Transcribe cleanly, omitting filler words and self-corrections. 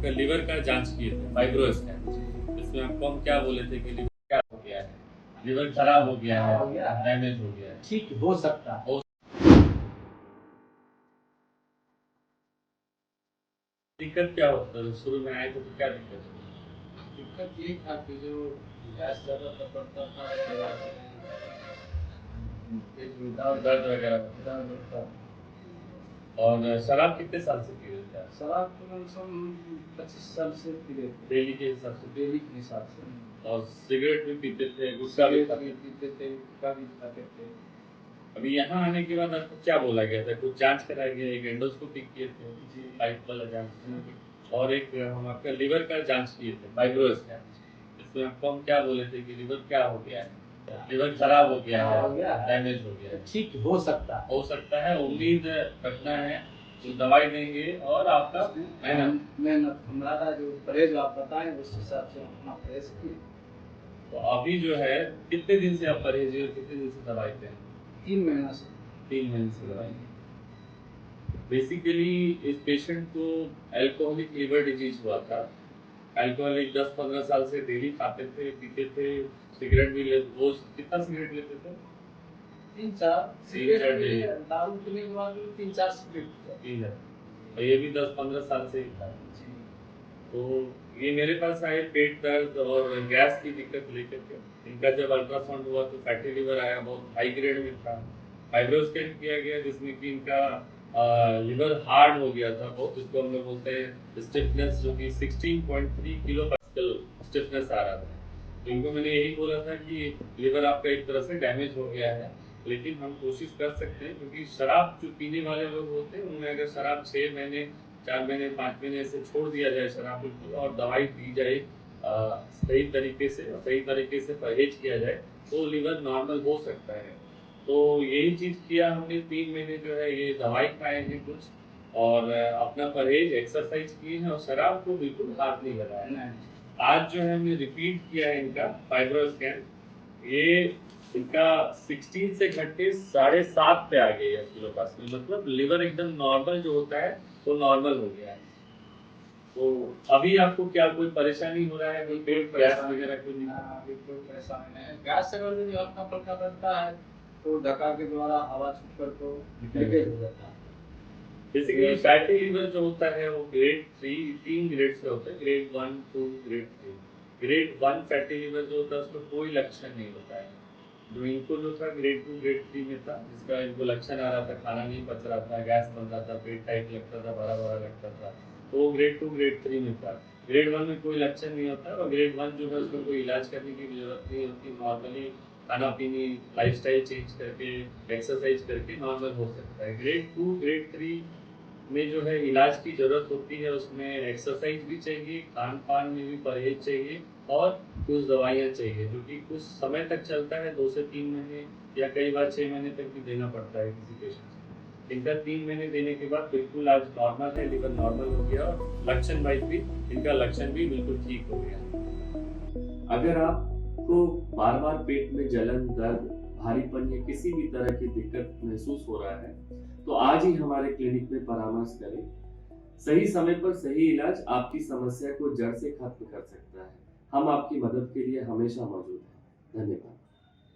आपका लीवर का जांच किए थे, फाइब्रो स्कैन। इसमें आपको हम क्या बोले थे कि लीवर क्या हो गया है, लीवर खराब हो गया है, डैमेज हो गया है। ठीक हो सकता है। दिक्कत क्या होता है शुरू में आए थे तो क्या दिक्कत है? दिक्कत ये था कि जो गैस ज़्यादा पड़ता था, पेट में दर्द वगैरह दर्द होता। और शराब कितने साल से पी रहे थे आप? शराब तो कम से कम 25 साल से पी रहे थे। डेली के हिसाब से? डेली के हिसाब से। और सिगरेट भी पीते थे, गुटखा भी खाते थे? पीते थे, गुटखा भी खाते थे। अभी यहाँ आने के बाद आपको क्या बोला गया था? कुछ जांच कराया गया, एक एंडोस्कोपी किए थे, पाइप वाला जांच, और एक हम आपका लीवर का जांच किए थे, फाइब्रो स्कैन। इसमें आपको हम क्या बोले थे कि लीवर क्या हो गया है, लीवर खराब हो गया है, डैमेज हो गया है। ठीक हो सकता है, उम्मीद रखना है, तो दवाई देंगे और आपका मेहनत हमारा जो परहेज आप बताएं उस हिसाब से अपना परहेज किए। तो अभी जो है कितने दिन से आप परहेज और कितने दिन से दवाई पे हैं? 3 महीना से। 3 महीने से दवाई। बेसिकली इस पेशेंट को अल्कोहलिक लिवर डिजीज हुआ था। अल्कोहलिक 10-15 साल से डेली खाते थे, पीते थे, सिगरेट भी रोज कितना सिगरेट लेते थे? 3-4 दारू पीने के बाद 3-4 सिगरेट पी जाते। और ये भी 10-15 साल से ही था। तो ये मेरे पास आए पेट दर्द और गैस की दिक्कत लेकर के। इनका जब अल्ट्रासाउंड हुआ तो फैटी लिवर आया, बहुत हाई ग्रेड में था। फाइब्रो स्कैन किया गया जिसमें कि इनका लिवर हार्ड हो गया था बहुत, इसको हम लोग बोलते हैं स्टिफनेस, जो कि 16.3 किलो पास्कल स्टिफनेस आ रहा था। तो इनको मैंने यही बोला था कि लिवर आपका एक तरह से डैमेज हो गया है, लेकिन हम कोशिश कर सकते हैं, क्योंकि शराब जो पीने वाले लोग होते हैं उनमें अगर शराब 6 महीने 4 महीने 5 महीने से छोड़ दिया जाए शराब बिल्कुल, और दवाई दी जाए सही तरीके से परहेज किया जाए, तो लिवर नॉर्मल हो सकता है। तो यही चीज़ किया हमने। 3 महीने जो है ये दवाई खाए हैं कुछ, और अपना परहेज एक्सरसाइज किए हैं, और शराब को बिल्कुल हाथ नहीं लगाया। आज जो है हमने रिपीट किया है इनका फाइब्रो स्कैन। ये इनका 16 से घट के 7.5 पे आ गया है किलो पास्कल, मतलब लिवर एकदम नॉर्मल जो होता है वो नॉर्मल हो गया है। तो अभी आपको क्या कोई परेशानी हो रहा है, कोई पेट गैस वगैरह कुछ नहीं? अभी कोई परेशानी नहीं है। गैस अगर जो हल्का फुल्का बनता है तो ढका के द्वारा हवा छूटकर तो लीकेज हो जाता है। बेसिकली फैटी लिवर जो होता है वो ग्रेड 3 ग्रेड से होता है, grade 1 2 grade 3। Grade 1 fatty liver जो होता है उसमें कोई लक्षण नहीं होता है। जो इनको जो था ग्रेड 2 ग्रेड 3 में था, जिसका इनको लक्षण आ रहा था, खाना नहीं पच रहा था, गैस बन रहा था, पेट टाइट लगता था, भरा भरा लगता था, तो वो ग्रेड 2 ग्रेड 3 में था। ग्रेड 1 में कोई लक्षण नहीं होता, और ग्रेड 1 जो है उसमें कोई इलाज करने की जरूरत नहीं होती। नॉर्मली खाना पीनी, लाइफस्टाइल चेंज करके, एक्सरसाइज करके नॉर्मल हो सकता है। ग्रेड 2 ग्रेड 3 में जो है इलाज की ज़रूरत होती है, उसमें एक्सरसाइज भी चाहिए, खान पान में भी परहेज चाहिए, और कुछ दवाइयाँ चाहिए, जो कि कुछ समय तक चलता है, 2 से 3 महीने या कई बार 6 महीने तक भी देना पड़ता है किसी पेशेंट को। इनका 3 महीने देने के बाद बिल्कुल आज नॉर्मल है, लिवर नॉर्मल हो गया, और लक्षण वाइज भी इनका लक्षण भी बिल्कुल ठीक हो गया। अगर आपको बार बार पेट में जलन, दर्द, भारीपन या किसी भी तरह की दिक्कत महसूस हो रहा है, तो आज ही हमारे क्लिनिक में परामर्श करें। सही समय पर सही इलाज आपकी समस्या को जड़ से खत्म कर सकता है। हम आपकी मदद के लिए हमेशा मौजूद हैं। धन्यवाद।